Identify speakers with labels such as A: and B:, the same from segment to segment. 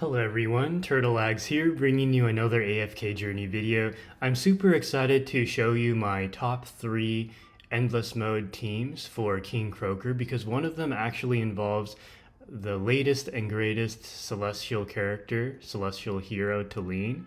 A: Hello everyone, Turtleags here, bringing you another AFK journey video. I'm super excited to show you my top 3 endless mode teams for King Croaker because one of them actually involves the latest and greatest celestial character, celestial hero, Talene.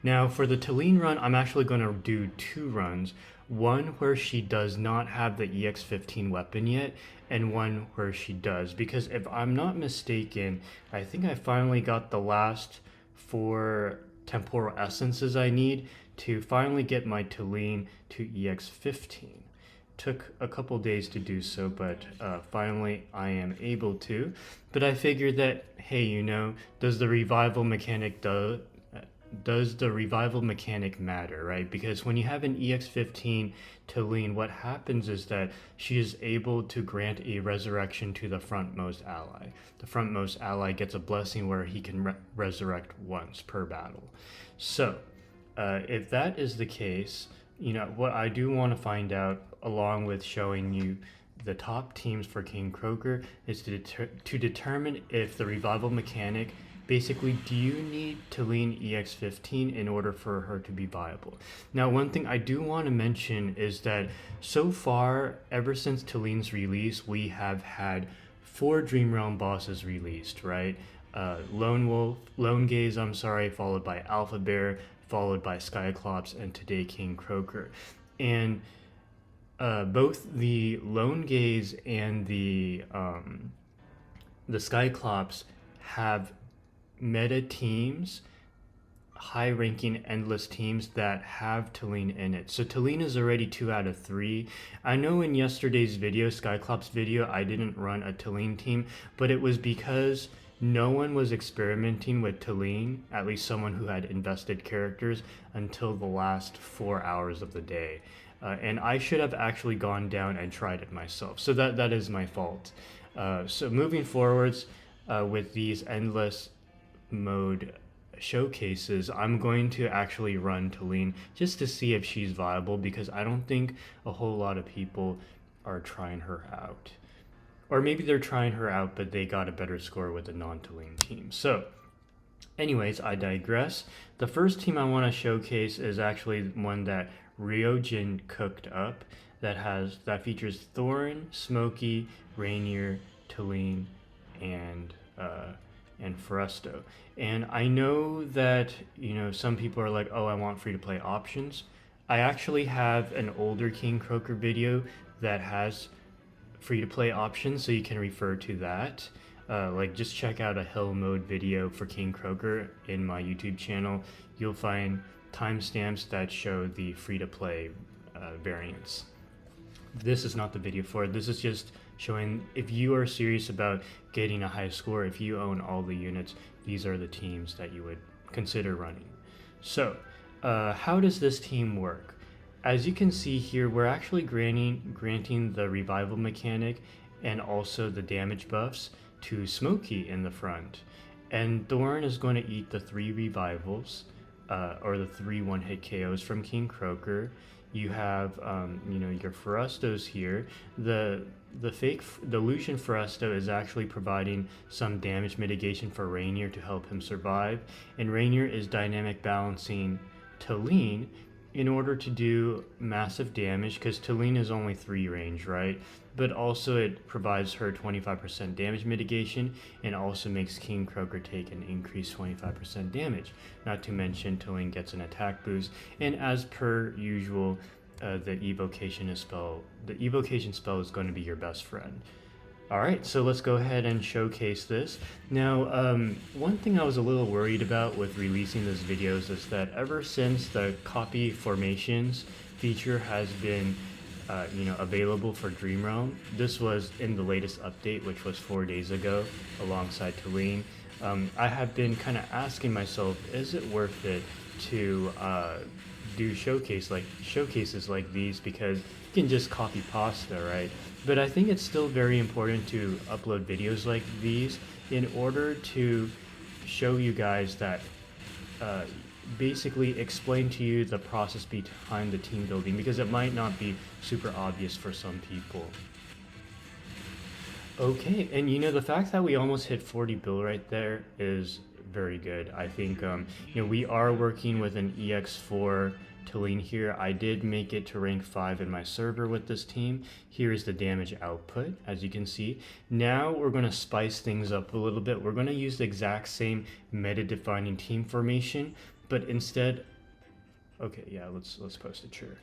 A: Now for the Talene run, I'm actually going to do 2 runs. One where she does not have the EX-15 weapon yet, and one where she does. Because if I'm not mistaken, I think I finally got the last 4 temporal essences I need to finally get my Talene to EX-15. Took a couple days to do so, but finally I am able to. But I figured that, hey, does the revival mechanic matter, right? Because when you have an EX-15 Talene, what happens is that she is able to grant a resurrection to the frontmost ally. The frontmost ally gets a blessing where he can resurrect once per battle. So, if that is the case, what I do want to find out, along with showing you the top teams for King Croaker, is to determine if the revival mechanic, basically, do you need Talene EX-15 in order for her to be viable? Now, one thing I do want to mention is that so far, ever since Talene's release, we have had 4 Dream Realm bosses released, right? Lone Gaze, followed by Alpha Bear, followed by Skyclops, and today King Croaker. And both the Lone Gaze and the Skyclops have meta teams, high-ranking endless teams that have Talene in it. So Talene is already 2 out of 3. I know in yesterday's video, Skyclops video, I didn't run a Talene team, but it was because no one was experimenting with Talene, at least someone who had invested characters, until the last 4 hours of the day. And I should have actually gone down and tried it myself. So that is my fault. So moving forwards with these endless mode showcases, I'm going to actually run Talene just to see if she's viable, because I don't think a whole lot of people are trying her out. Or maybe they're trying her out, but they got a better score with a non-Talene team. So, anyways, I digress. The first team I want to showcase is actually one that Ryojin cooked up that features Thorin, Smokey, Rainier, Talene, and Frusto. And I know that some people are like, oh, I want free to play options. I actually have an older King Croaker video that has free to play options, so you can refer to that. Like, just check out a hill mode video for King Croaker in my YouTube channel. You'll find timestamps that show the free to play variants. This is not the video for it. This is just showing if you are serious about getting a high score, if you own all the units, these are the teams that you would consider running. So, how does this team work? As you can see here, we're actually granting the revival mechanic and also the damage buffs to Smokey in the front. And Thorin is going to eat the 3 revivals, or the 3 one-hit KOs from King Croaker. You have, your Frustos here. The Lucian Frusto is actually providing some damage mitigation for Rainier to help him survive. And Rainier is dynamic balancing Talene in order to do massive damage, because Talene is only 3 range, right? But also it provides her 25% damage mitigation, and also makes King Croaker take an increased 25% damage. Not to mention Talene gets an attack boost, and as per usual, the evocation spell is going to be your best friend. Alright, so let's go ahead and showcase this. Now, one thing I was a little worried about with releasing this video is that ever since the copy formations feature has been available for Dream Realm, this was in the latest update, which was 4 days ago, alongside Talene. I have been kind of asking myself, is it worth it to do showcases like these, because you can just copy pasta, right? But I think it's still very important to upload videos like these in order to show you guys that, basically explain to you the process behind the team building, because it might not be super obvious for some people. Okay, and the fact that we almost hit 40 bill right there is very good. I think we are working with an EX4 Talene here. I did make it to rank 5 in my server with this team. Here is the damage output, as you can see. Now we're going to spice things up a little bit. We're going to use the exact same meta-defining team formation, but instead... Okay, yeah, let's post it, sure.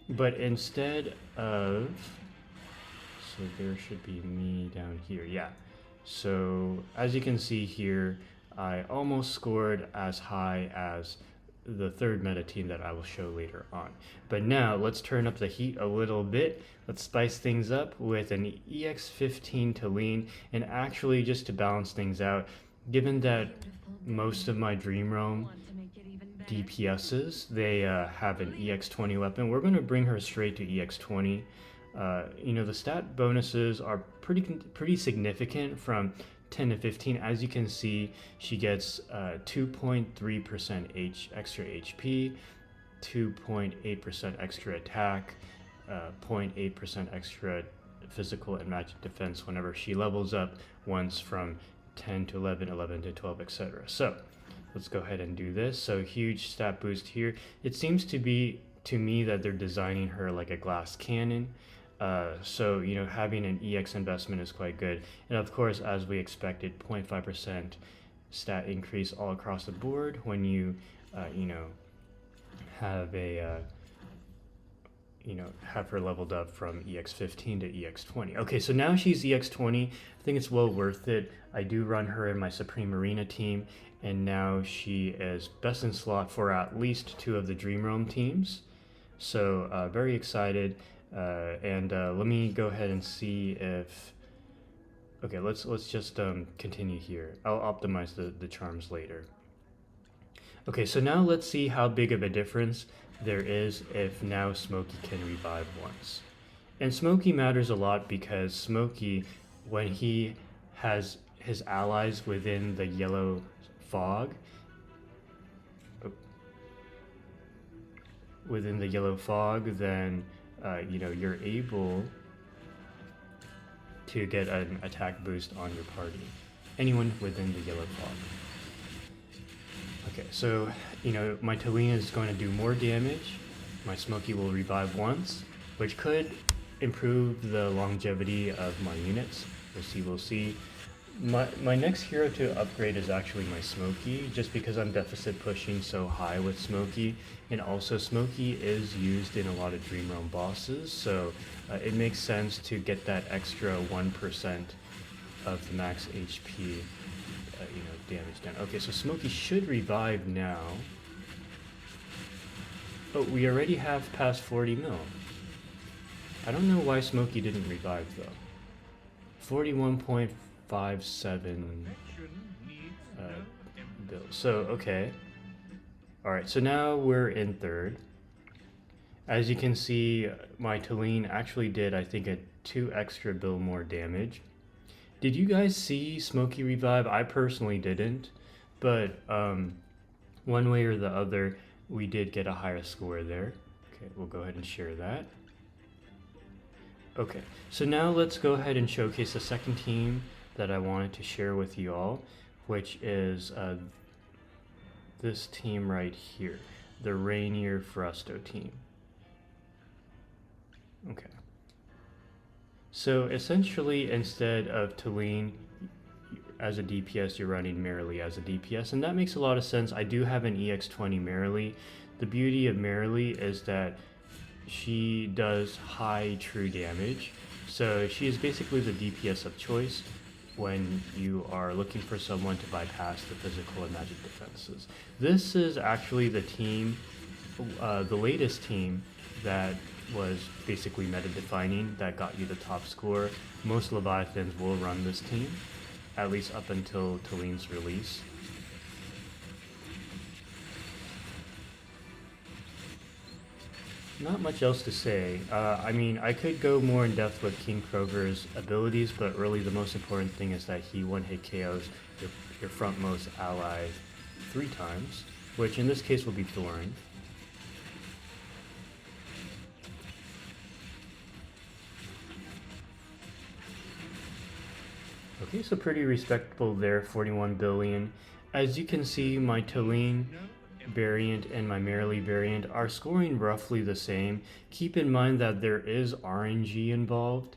A: But instead of... So there should be me down here, yeah. So as you can see here, I almost scored as high as the third meta team that I will show later on. But now let's turn up the heat a little bit. Let's spice things up with an EX15 Talene, and actually just to balance things out, given that most of my Dream Realm DPSs, they have an EX20 weapon, we're going to bring her straight to EX20. The stat bonuses are pretty significant from 10 to 15. As you can see, she gets 2.3% extra HP, 2.8% extra attack, 0.8% extra physical and magic defense whenever she levels up once from 10 to 11, 11 to 12, etc. So let's go ahead and do this. So huge stat boost here. It seems to be to me that they're designing her like a glass cannon. So having an EX investment is quite good, and of course, as we expected, 0.5% stat increase all across the board when you have a have her leveled up from EX15 to EX20. Okay, so now she's EX20. I think it's well worth it. I do run her in my Supreme Arena team, and now she is best in slot for at least 2 of the Dream Realm teams. So very excited. And let me go ahead and see if... Okay, let's just continue here. I'll optimize the charms later. Okay, so now let's see how big of a difference there is if now Smokey can revive once. And Smokey matters a lot because Smokey, when he has his allies within the yellow fog, then you're able to get an attack boost on your party. Anyone within the yellow fog. Okay, so, my Talene is going to do more damage. My Smokey will revive once, which could improve the longevity of my units. We'll see. My next hero to upgrade is actually my Smokey, just because I'm deficit pushing so high with Smokey, and also Smokey is used in a lot of Dream Realm bosses, so it makes sense to get that extra 1% of the max HP damage done. Okay, so Smokey should revive now. Oh, we already have past 40 mil. I don't know why Smokey didn't revive though. 41.57 bill. So okay. Alright, so now we're in third. As you can see, my Talene actually did, I think, a 2 extra bill more damage. Did you guys see Smokey revive? I personally didn't, but one way or the other, we did get a higher score there. Okay, we'll go ahead and share that. Okay, so now let's go ahead and showcase the second team that I wanted to share with you all, which is this team right here, the Rainier Frusto team. Okay. So essentially, instead of Talene as a DPS, you're running Merrily as a DPS, and that makes a lot of sense. I do have an EX20 Merrily. The beauty of Merrily is that she does high true damage, so she is basically the DPS of choice when you are looking for someone to bypass the physical and magic defenses. This is actually the team, the latest team that was basically meta-defining, that got you the top score. Most Leviathans will run this team, at least up until Talene's release. Not much else to say. I mean, I could go more in depth with King Croaker's abilities, but really the most important thing is that he one-hit KOs your frontmost ally 3 times, which in this case will be Thorin. Okay, so pretty respectable there, 41 billion. As you can see, my Talene variant and my Merrily variant are scoring roughly the same. Keep in mind that there is RNG involved.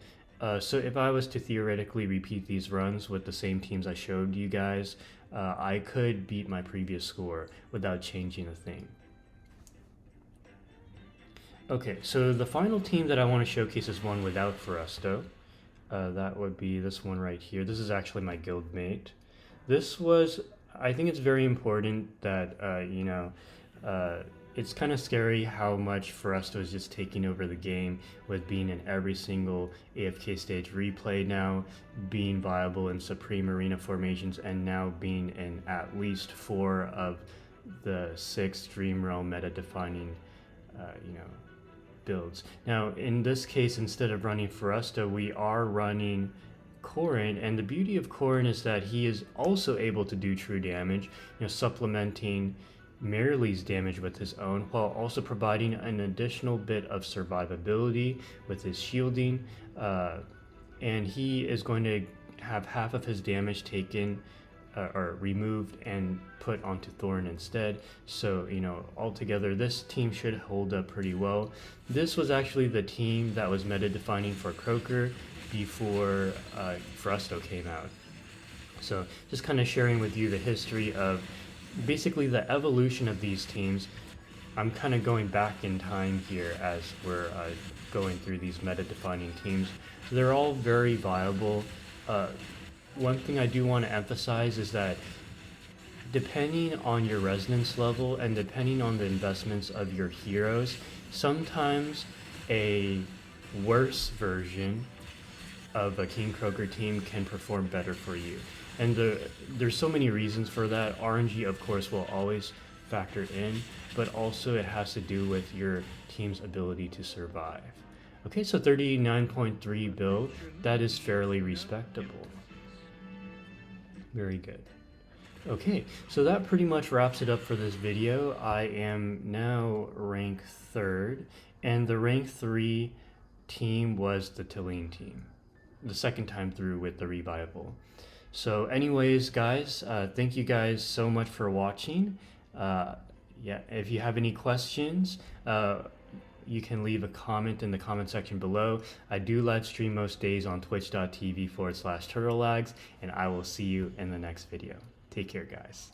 A: So if I was to theoretically repeat these runs with the same teams I showed you guys, I could beat my previous score without changing a thing. Okay, so the final team that I want to showcase is one without Foresto. That would be this one right here. This is actually my guild mate. This was, I think it's very important that, it's kind of scary how much Foresto is just taking over the game with being in every single AFK stage replay now, being viable in Supreme Arena formations, and now being in at least 4 of the 6 Dream Realm meta-defining, you know, builds. Now, in this case, instead of running Foresto, we are running Corrin, and the beauty of Corrin is that he is also able to do true damage, supplementing Merrily's damage with his own, while also providing an additional bit of survivability with his shielding, and he is going to have half of his damage taken or removed and put onto Thorn instead. So, altogether, this team should hold up pretty well. This was actually the team that was meta defining for Croaker before Foresto came out. So, just kind of sharing with you the history of basically the evolution of these teams. I'm kind of going back in time here as we're going through these meta defining teams. They're all very viable. One thing I do want to emphasize is that depending on your resonance level and depending on the investments of your heroes, sometimes a worse version of a King Croaker team can perform better for you. And there's so many reasons for that. RNG, of course, will always factor in, but also it has to do with your team's ability to survive. Okay, so 39.3 build, that is fairly respectable. Very good. Okay, so that pretty much wraps it up for this video. I am now rank 3rd, and the rank 3 team was the Talene team, the second time through with the revival. So anyways, guys, thank you guys so much for watching. Yeah, if you have any questions, you can leave a comment in the comment section below. I do live stream most days on twitch.tv/turtlelags, and I will see you in the next video. Take care, guys.